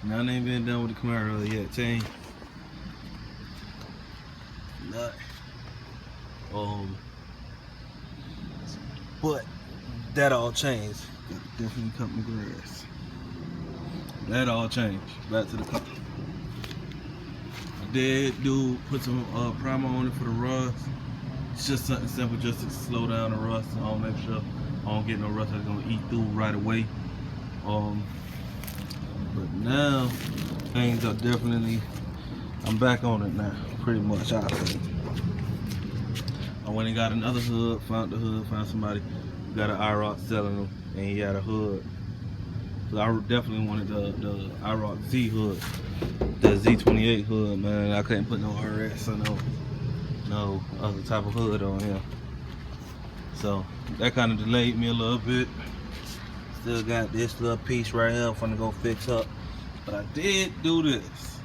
None ain't been done with the Camaro yet, team. Nut. But that all changed. Definitely cut my grass. That all changed. Back to the car. I did put some primer on it for the rust. It's just something simple, just to slow down the rust. I don't make sure I don't get no rust that's gonna eat through right away. But now things are definitely, I'm back on it now, pretty much. I think I went and got another hood, found somebody who got an iroc selling them, and he had a hood. So I definitely wanted the iroc Z hood, the Z28 hood, man. I couldn't put no RS or no other type of hood on here. So that kind of delayed me a little bit. Still got this little piece right here I'm finna go fix up. But I did do this.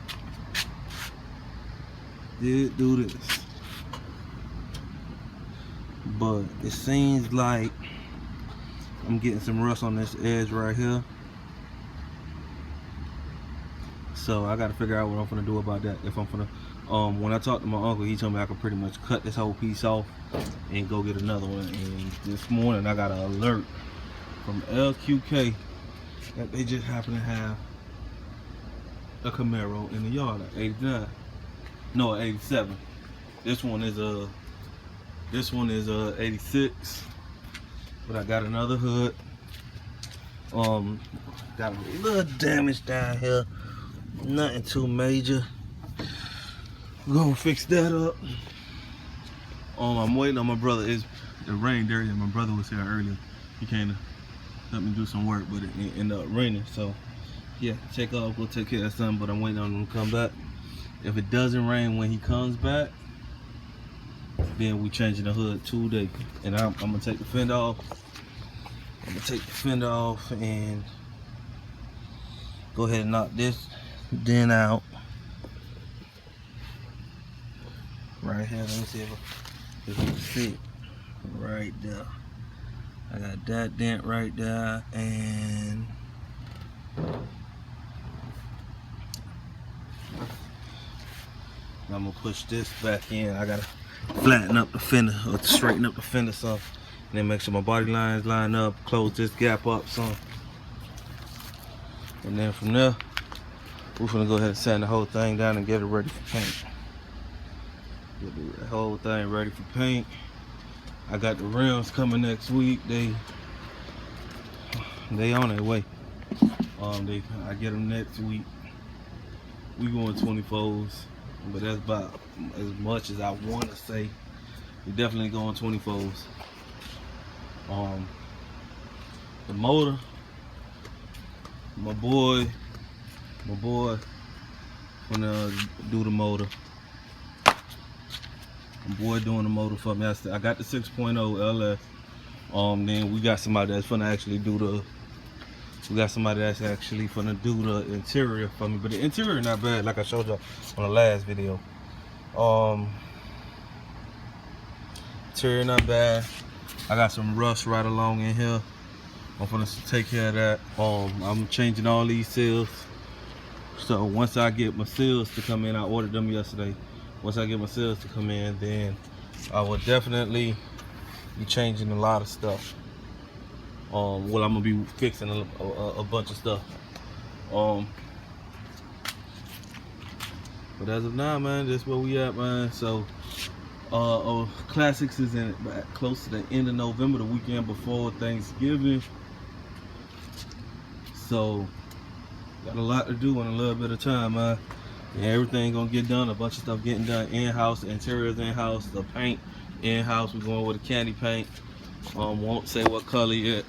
But it seems like I'm getting some rust on this edge right here. So I gotta figure out what I'm gonna do about that. If I'm gonna, when I talked to my uncle, he told me I could pretty much cut this whole piece off and go get another one. And this morning I got an alert from LQK that they just happen to have a Camaro in the yard at 89. No, 87. This one is 86. But I got another hood. Got a little damage down here. Nothing too major. We're gonna fix that up. I'm waiting on my brother. It rained earlier. My brother was here earlier. He came to help me do some work, but it ended up raining. So yeah, take off, go take care of something, but I'm waiting on him to come back. If it doesn't rain when he comes back, then we changing the hood today. And I'm gonna take the fender off. And go ahead and knock this dent out. Right here, let me see if you can see it. Right there. I got that dent right there, and I'm gonna push this back in. I gotta flatten up the fender or straighten up the fender some, and then make sure my body lines line up, close this gap up some, and then from there we're gonna go ahead and sand the whole thing down and get it ready for paint. Get the whole thing ready for paint. I got the rims coming next week. They on their way. I get them next week. We going 24s, but that's about as much as I want to say. We definitely going 24s. The motor, my boy gonna do the motor. My boy doing the motor for me. I got the 6.0 LS. Then we got somebody that's gonna actually do the. We got somebody that's actually gonna do the interior for me. But the interior not bad, like I showed you on the last video. Interior not bad. I got some rust right along in here. I'm gonna take care of that. I'm changing all these seals. So once I get my seals to come in, I ordered them yesterday. Once I get my seals to come in, then I will definitely be changing a lot of stuff. Well, I'm gonna be fixing a bunch of stuff. But as of now, man, that's where we at, man. So Classics is close to the end of November, the weekend before Thanksgiving. So got a lot to do in a little bit of time, man. And everything gonna get done. A bunch of stuff getting done in-house. The interiors in-house. The paint in-house. We're going with a candy paint. Won't say what color yet.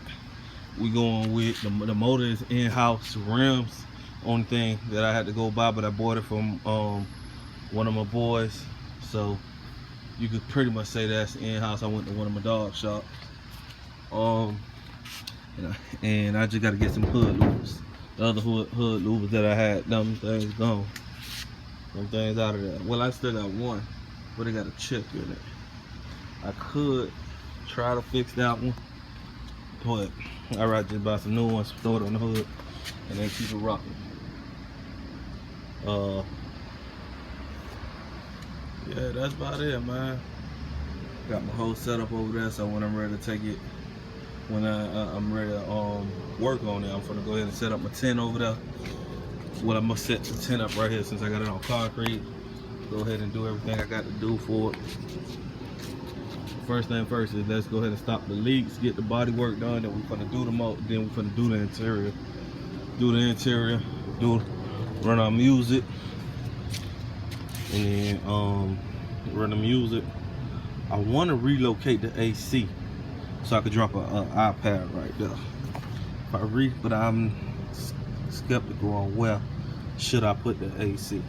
We going with the motor is in-house. Rims, only thing that I had to go buy, but I bought it from one of my boys. So you could pretty much say that's in-house. I went to one of my dog shops. And I just got to get some hood louvers. The other hood louvers that I had, them things gone. Them things out of there. Well, I still got one, but it got a chip in it. I could try to fix that one, but I'd rather just buy some new ones, throw it on the hood, and then keep it rocking. Yeah, that's about it, man. Got my whole setup over there, so when I'm ready to take it, when I'm ready to work on it, I'm gonna go ahead and set up my tent over there. Well, I'm gonna set the tent up right here since I got it on concrete. Go ahead and do everything I got to do for it. First thing first is let's go ahead and stop the leaks, get the body work done. Then we're gonna do the then we're gonna do the interior. Do the interior, run our music, and then run the music. I want to relocate the AC so I could drop a iPad right there. But I'm skeptical on where should I put the AC.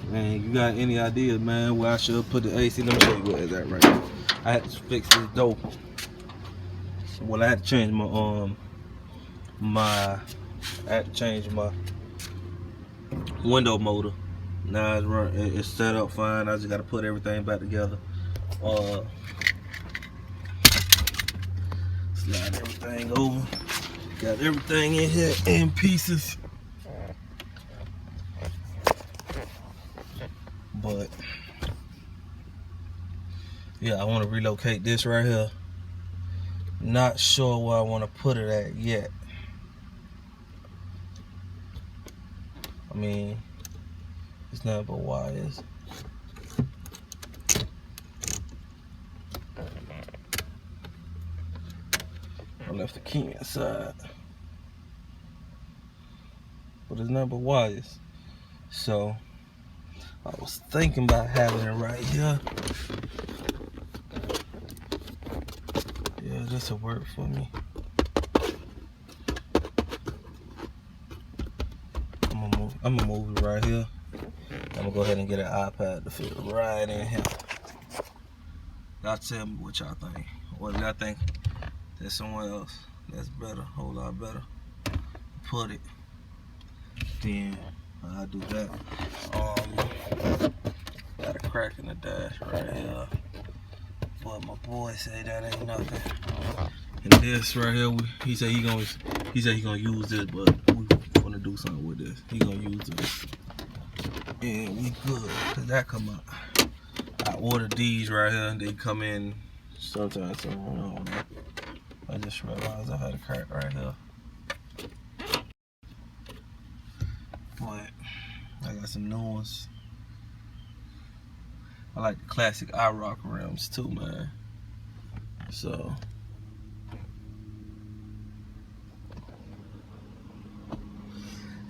Man, you got any ideas, man, where I should put the AC? Let me show you where it's at right now. I had to fix this door. Well, I had to change my window motor. Now it's set up fine. I just got to put everything back together. Slide everything over. Got everything in here in pieces. But yeah, I want to relocate this right here. Not sure where I want to put it at yet. I mean, it's nothing but wires. I left the key inside, but it's nothing but wires. So I was thinking about having it right here. Yeah, this will work for me. I'm gonna move it right here. I'm gonna go ahead and get an iPad to fit right in here. Y'all tell me what y'all think. What do y'all think? There's somewhere else that's better, a whole lot better. Put it. Then I'll do that. Got a crack in the dash right here. But my boy said that ain't nothing. And this right here, he said he gonna use this, but we gonna do something with this. He gonna use this. And we good, cause that come out. I ordered these right here, and they come in sometimes. So I don't know. I just realized I had a crack right here. But I got some new ones. I like the classic iroc rims too, man. So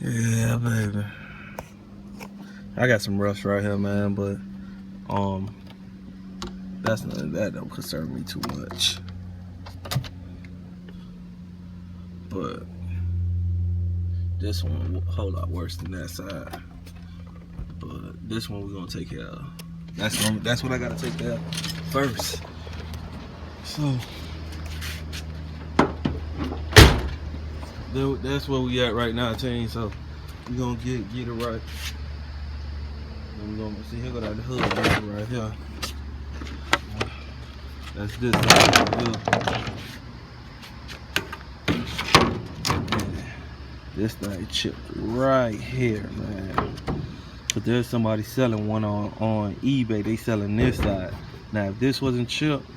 yeah, baby. I got some rust right here, man, but that don't concern me too much. But this one a whole lot worse than that side. But this one we're gonna take care of. That's what I gotta take care of first. So that's where we at right now, team. So we're gonna get it right. And we're gonna see here go that hood right here. That's this right here. This thing chipped right here, man. But there's somebody selling one on eBay. They selling this side. Now, if this wasn't chipped,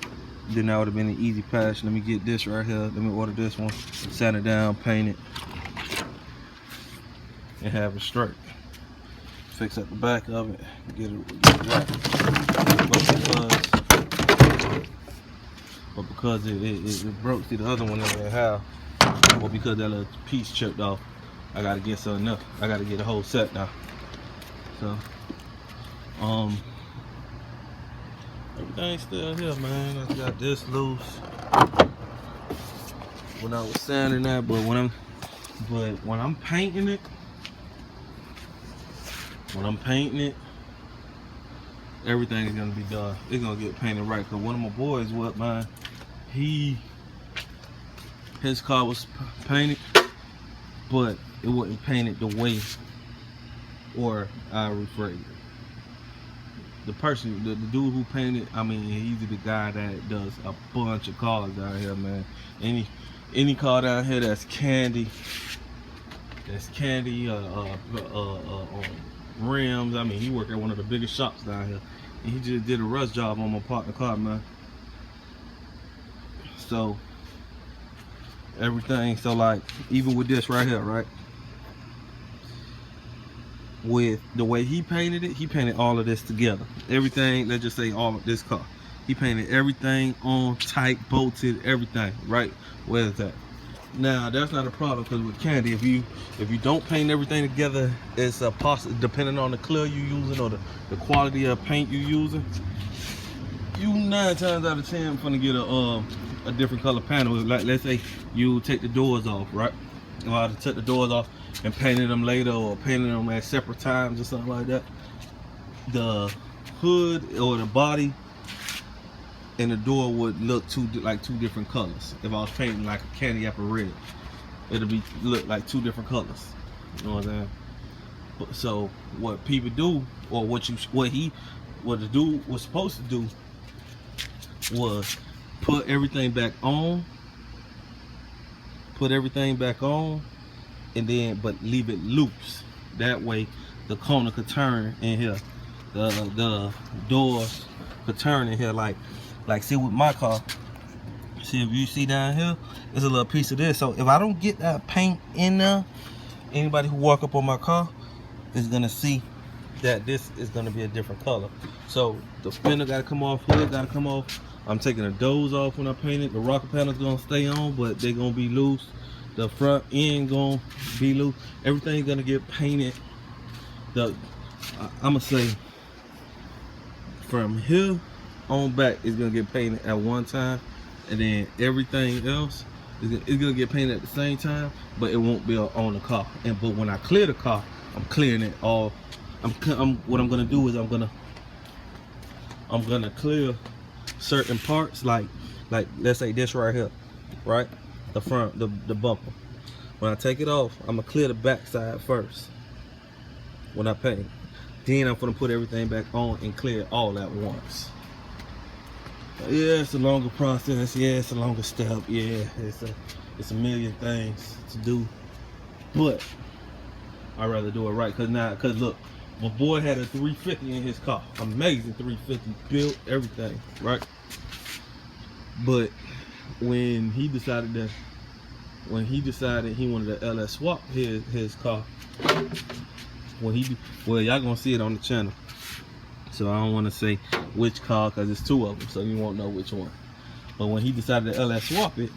then that would have been an easy patch. Let me get this right here. Let me order this one, sand it down, paint it, and have it straight. Fix up the back of it, get it right. But because it broke, see the other one didn't have, or because that little piece chipped off, I gotta get something else. I gotta get a whole set now. So, everything's still here, man. I got this loose when I was sanding that, but when I'm painting it, everything is gonna be done. It's gonna get painted right. Cause one of my boys, his car was painted, but it wasn't painted the way, or I rephrase it. The dude who painted, I mean, he's the guy that does a bunch of cars down here, man. Any car down here that's candy, That's Candy, rims. I mean, he worked at one of the biggest shops down here. And he just did a rush job on my partner car, man. So everything, so like even with this right here, right? With the way he painted it, he painted all of this together. Everything, let's just say all of this car. He painted everything on tight, bolted, everything, right? Where is that? Now that's not a problem, because with Candy, if you don't paint everything together, it's a possible, depending on the clear you using or the quality of paint you using, you 9 times out of 10 gonna get a different color panel. Like let's say you take the doors off, right? Or I took the doors off and painted them later, or painted them at separate times or something like that. The hood or the body and the door would look like two different colors. If I was painting like a candy apple red, it'll look like 2 different colors. You know what I'm saying? So what people do, or what the dude was supposed to do, was put everything back on, and then but leave it loose. That way the corner could turn in here, the doors could turn in here, like see with my car. See, if you see down here, there's a little piece of this. So if I don't get that paint in there, anybody who walk up on my car is gonna see that this is gonna be a different color. So the fender gotta come off, hood gotta come off. I'm taking the doors off when I paint it. The rocker panel's gonna stay on, but they're gonna be loose. The front end gonna be loose. Everything's gonna get painted. I'm gonna say from here on back is gonna get painted at one time, and then everything else is gonna get painted at the same time, but it won't be on the car. But when I clear the car, I'm clearing it all. What I'm gonna do is I'm gonna clear certain parts, like let's say this right here, right? The front, the bumper. When I take it off, I'm gonna clear the back side first when I paint it. Then I'm gonna put everything back on and clear it all at once. Yeah, it's a longer process. Yeah, it's a longer step. Yeah, it's a million things to do, but I'd rather do it right. Cause look, my boy had a 350 in his car. Amazing 350, built, everything, right? But when he decided he wanted to LS swap his car, well, y'all gonna see it on the channel. So I don't want to say which car, because it's 2 of them, so you won't know which one. But when he decided to LS swap it,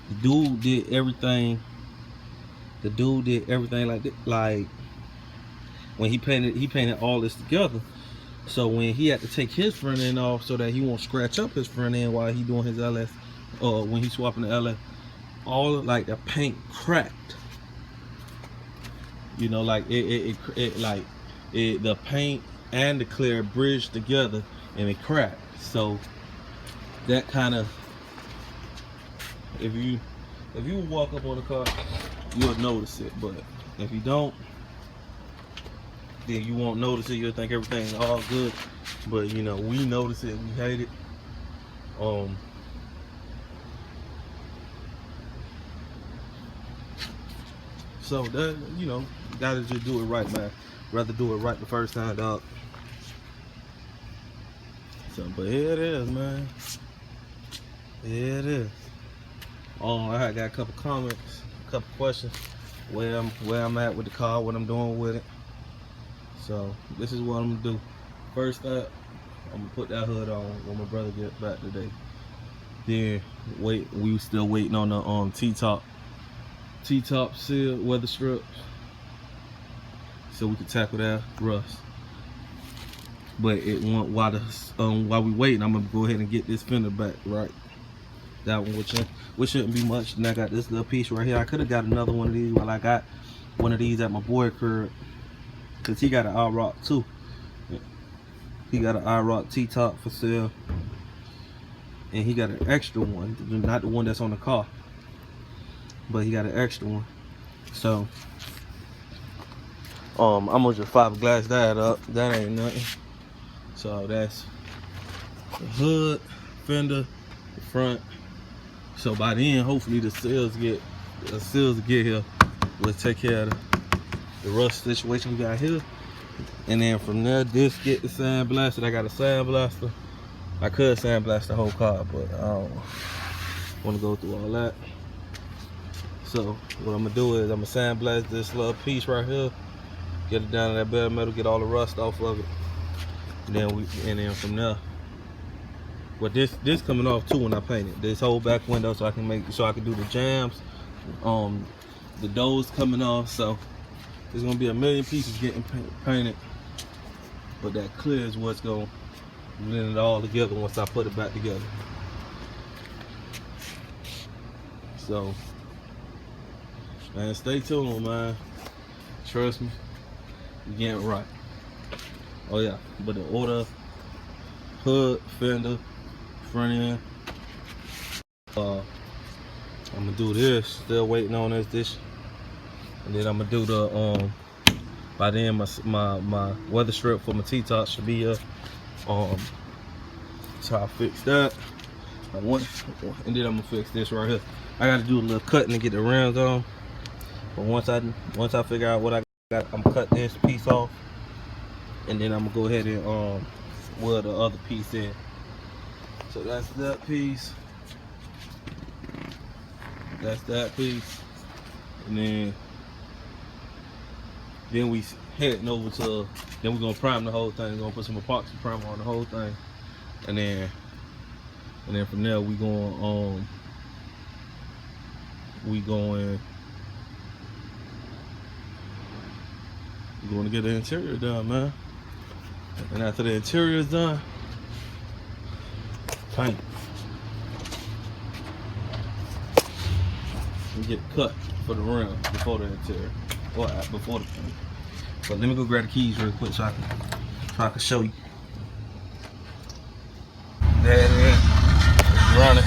the dude did everything like that. Like when he painted all this together. So when he had to take his front end off so that he won't scratch up his front end while he doing his LS, or when he's swapping the LS, all of, like, the paint cracked. You know, like the paint and the clear bridged together and it cracked. So that kind of, if you walk up on the car, you'll notice it. But if you don't, then you won't notice it. You'll think everything's all good. But you know, we notice it, we hate it. So that, you know, gotta just do it right, man. Rather do it right the first time, dog. So, but here it is, man. Here it is. I got a couple comments, a couple questions, where I'm at with the car, what I'm doing with it. So this is what I'm gonna do. First up, I'm gonna put that hood on when my brother gets back today. Then we still waiting on the T-top seal weather strips, so we can tackle that rust. But while we waiting, I'm gonna go ahead and get this fender back right. That one, which shouldn't be much. And I got this little piece right here. I could have got another one of these. Well, I got one of these at my boy crib, cause he got an iroc too. He got an iroc T-top for sale, and he got an extra one, not the one that's on the car, but he got an extra one. So I'm gonna just fiberglass that up. That ain't nothing. So that's the hood, fender, the front. So by then, hopefully the seals get here. We'll take care of rust situation we got here. And then from there, this get the sandblasted. I got a sandblaster. I could sandblast the whole car, but I don't want to go through all that. So what I'm gonna do is I'm gonna sandblast this little piece right here, get it down to that bare metal, get all the rust off of it, and then from there. But this coming off too when I paint it. This whole back window, so I can do the jams. The doors coming off, so there's gonna be a million pieces getting painted. But that clear is what's gonna blend it all together once I put it back together. So, man, stay tuned, man. Trust me, you're getting it right. Oh yeah, but the order, hood, fender, front end. I'm gonna do this. Still waiting on this, and then I'm gonna do the By then, my weather strip for my T-top should be up. So I fix that. And then I'm gonna fix this right here. I gotta do a little cutting to get the rims on. But once I figure out what I got, I'm gonna cut this piece off, and then I'm gonna go ahead and weld the other piece in. So that's that piece. That's that piece, and then we heading over to. Then we're gonna prime the whole thing. We're gonna put some epoxy primer on the whole thing, and then from there we're going to get the interior done, man. And after the interior is done, paint. And get cut for the rim before the interior, or before the paint. But let me go grab the keys real quick so I can show you. There it is. It's running.